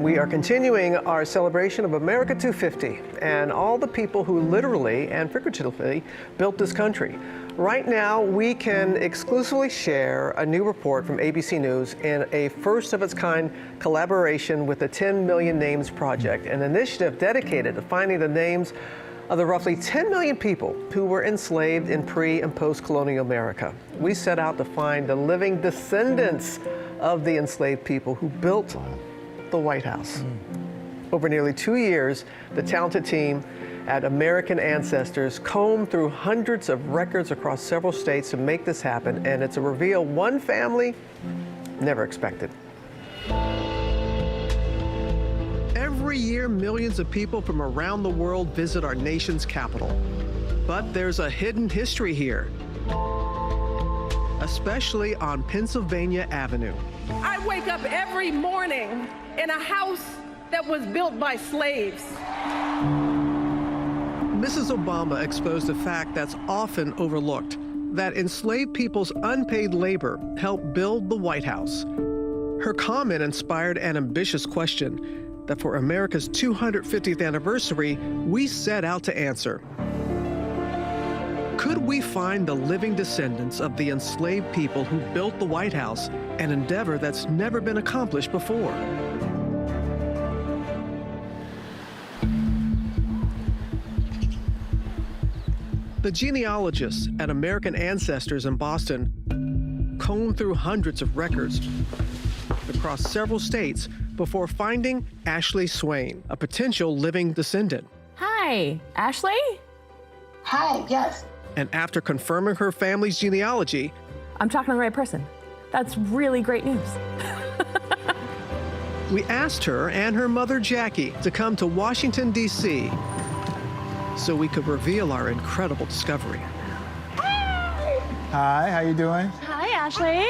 We are continuing our celebration of America 250 and all the people who literally and figuratively built this country. Right now, we can exclusively share a new report from ABC News in a first-of-its-kind collaboration with the 10 Million Names Project, an initiative dedicated to finding the names of the roughly 10 million people who were enslaved in pre- and post-colonial America. We set out to find the living descendants of the enslaved people who built the White House. Over nearly 2 years, the talented team at American Ancestors combed through hundreds of records across several states to make this happen, and it's a reveal one family never expected. Every year, millions of people from around the world visit our nation's capital. But there's a hidden history here, especially on Pennsylvania Avenue. I wake up every morning in a house that was built by slaves. Mrs. Obama exposed a fact that's often overlooked, that enslaved people's unpaid labor helped build the White House. Her comment inspired an ambitious question that for America's 250th anniversary, we set out to answer. Could we find the living descendants of the enslaved people who built the White House, an endeavor that's never been accomplished before? The genealogists at American Ancestors in Boston combed through hundreds of records across several states before finding Ashley Swain, a potential living descendant. Hi, Ashley? Hi, yes. And after confirming her family's genealogy, I'm talking to the right person. That's really great news. we asked her and her mother, Jackie, to come to Washington, D.C. so we could reveal our incredible discovery. Hi, how you doing? Hi, Ashley.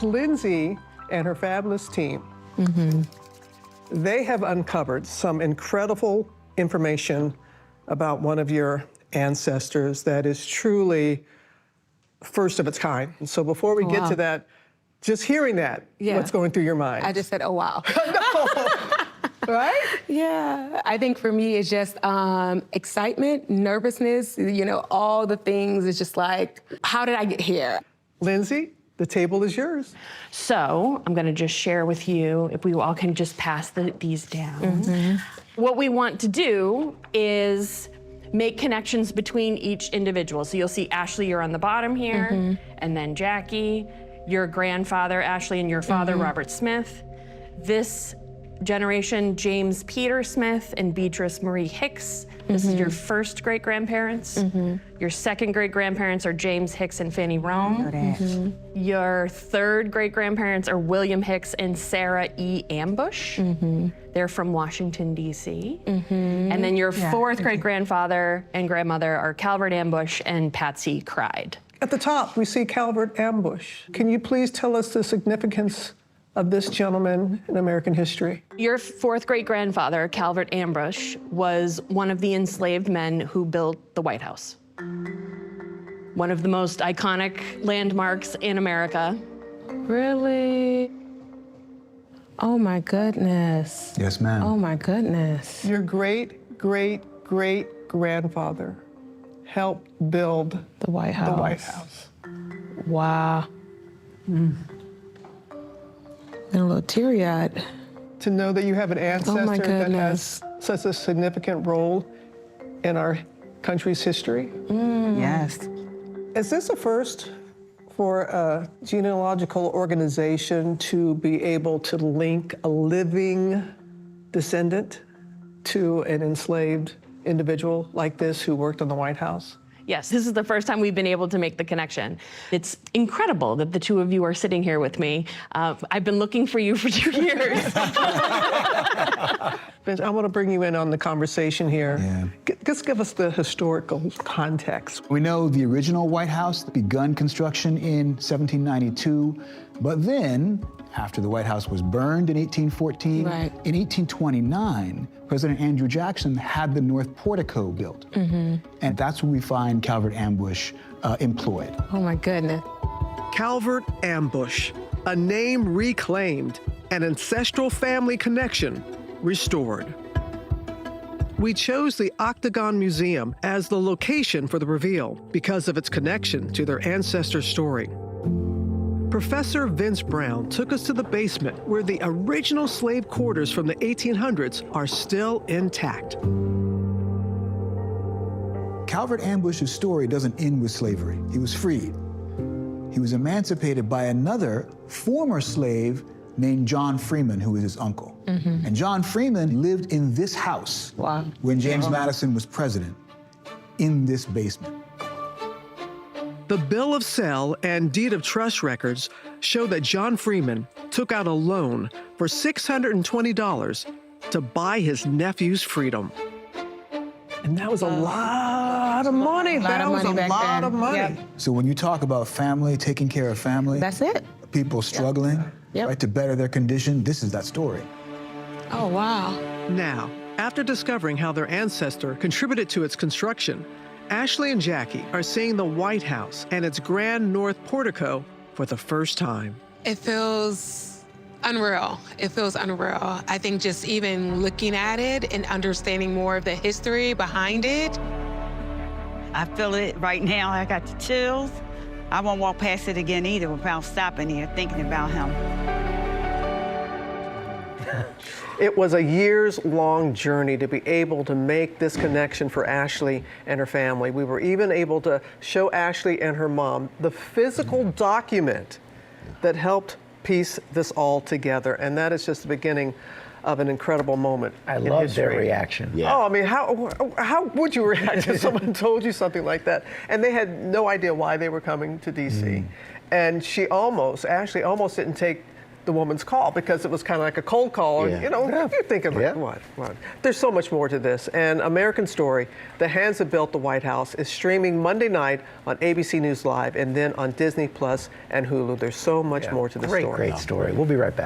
Lindsay and her fabulous team, they have uncovered some incredible information about one of your ancestors that is truly first of its kind. And so before we get to that, just hearing that, what's going through your mind? I just said, oh, wow. Right? Yeah, I think for me, it's just excitement, nervousness, you know, all the things. It's just like, how did I get here? Lindsay, the table is yours. So I'm gonna just share with you, if we all can just pass these down. What we want to do is make connections between each individual. So you'll see Ashley, you're on the bottom here, and then Jackie, your grandfather, Ashley, and your father, Robert Smith. This generation, James Peter Smith and Beatrice Marie Hicks. This is your first great-grandparents. Your second great-grandparents are James Hicks and Fanny Rome. Your third great-grandparents are William Hicks and Sarah E. Ambush. They're from Washington, D.C. And then your fourth great-grandfather and grandmother are Calvert Ambush and Patsy Cried. At the top, we see Calvert Ambush. Can you please tell us the significance of this gentleman in American history? Your fourth great-grandfather, Calvert Ambush, was one of the enslaved men who built the White House. One of the most iconic landmarks in America. Really? Oh, my goodness. Yes, ma'am. Oh, my goodness. Your great-great-great-grandfather helped build The White House. the White House. Wow. And a little teary-eyed. To know that you have an ancestor that has goodness. such a significant role in our country's history. Yes. Is this a first for a genealogical organization to be able to link a living descendant to an enslaved individual like this who worked on the White House? Yes, this is the first time we've been able to make the connection. It's incredible that the two of you are sitting here with me. I've been looking for you for 2 years. Vince, I want to bring you in on the conversation here. Yeah. Just give us the historical context. We know the original White House begun construction in 1792, but then, after the White House was burned in 1814, in 1829, President Andrew Jackson had the North Portico built. And that's where we find Calvert Ambush employed. Oh, my goodness. Calvert Ambush, a name reclaimed, an ancestral family connection, restored. We chose the Octagon Museum as the location for the reveal because of its connection to their ancestor story. Professor Vince Brown took us to the basement where the original slave quarters from the 1800s are still intact. Calvert Ambush's story doesn't end with slavery. He was freed. He was emancipated by another former slave named John Freeman, who was his uncle. And John Freeman lived in this house when James Madison was president, in this basement. The bill of sale and deed of trust records show that John Freeman took out a loan for $620 to buy his nephew's freedom. And that was a lot of money. That was a lot of money. So when you talk about family, taking care of family, That's it. people struggling, right, to better their condition, this is that story. Oh, wow. Now, after discovering how their ancestor contributed to its construction, Ashley and Jackie are seeing the White House and its grand north portico for the first time. It feels unreal. It feels unreal. I think just even looking at it and understanding more of the history behind it. I feel it right now. I got the chills. I won't walk past it again either without stopping here thinking about him. It was a years-long journey to be able to make this connection for Ashley and her family. We were even able to show Ashley and her mom the physical document that helped piece this all together, and that is just the beginning of an incredible moment. I love their reaction. Oh, I mean, how would you react if someone told you something like that? And they had no idea why they were coming to D.C. And Ashley almost didn't take the woman's call because it was kind of like a cold call. You know, you're thinking, like, what? There's so much more to this. And American Story, The Hands That Built the White House, is streaming Monday night on ABC News Live and then on Disney Plus and Hulu. There's so much more to the story. Great story. We'll be right back.